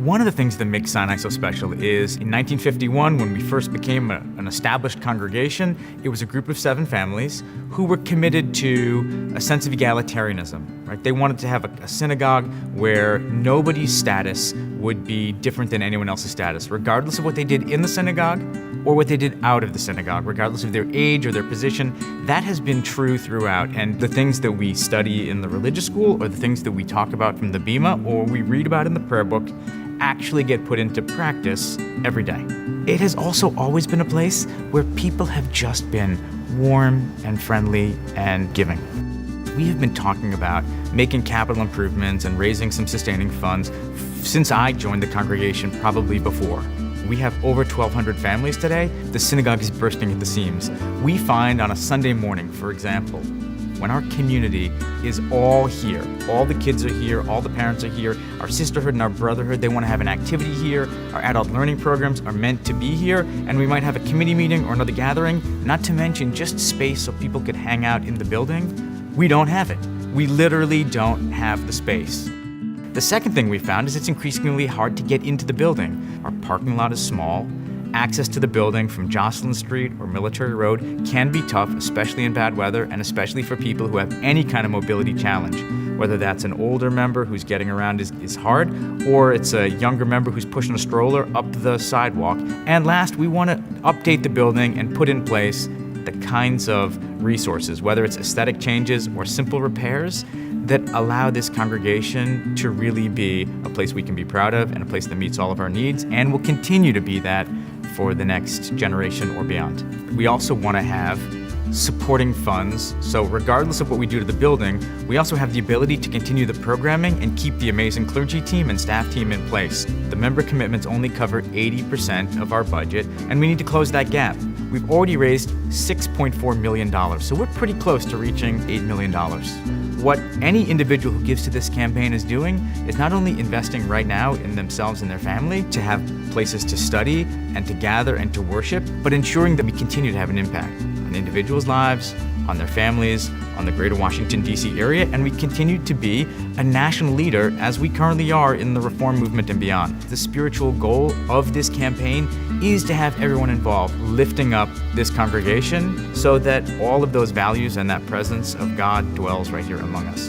One of the things that makes Sinai so special is in 1951, when we first became an established congregation, it was a group of 7 families who were committed to a sense of egalitarianism, right? They wanted to have a synagogue where nobody's status would be different than anyone else's status, regardless of what they did in the synagogue or what they did out of the synagogue, regardless of their age or their position. That has been true throughout, and the things that we study in the religious school or the things that we talk about from the Bima or we read about in the prayer book actually get put into practice every day. It has also always been a place where people have just been warm and friendly and giving. We have been talking about making capital improvements and raising some sustaining funds since I joined the congregation, probably before. We have over 1,200 families today. The synagogue is bursting at the seams. We find on a Sunday morning, for example, when our community is all here, all the kids are here, all the parents are here, our sisterhood and our brotherhood, they want to have an activity here, our adult learning programs are meant to be here, and we might have a committee meeting or another gathering, not to mention just space so people could hang out in the building. We don't have it. We literally don't have the space. The second thing we found is it's increasingly hard to get into the building. Our parking lot is small. Access to the building from Jocelyn Street or Military Road can be tough, especially in bad weather and especially for people who have any kind of mobility challenge. Whether that's an older member who's getting around is hard, or it's a younger member who's pushing a stroller up the sidewalk. And last, we want to update the building and put in place the kinds of resources, whether it's aesthetic changes or simple repairs, that allow this congregation to really be a place we can be proud of and a place that meets all of our needs and will continue to be that for the next generation or beyond. We also want to have supporting funds, so regardless of what we do to the building, we also have the ability to continue the programming and keep the amazing clergy team and staff team in place. The member commitments only cover 80% of our budget, and we need to close that gap. We've already raised $6.4 million, so we're pretty close to reaching $8 million. What any individual who gives to this campaign is doing is not only investing right now in themselves and their family to have places to study and to gather and to worship, but ensuring that we continue to have an impact on individuals' lives, on their families, on the greater Washington, D.C. area, and we continue to be a national leader as we currently are in the reform movement and beyond. The spiritual goal of this campaign is to have everyone involved lifting up this congregation so that all of those values and that presence of God dwells right here among us.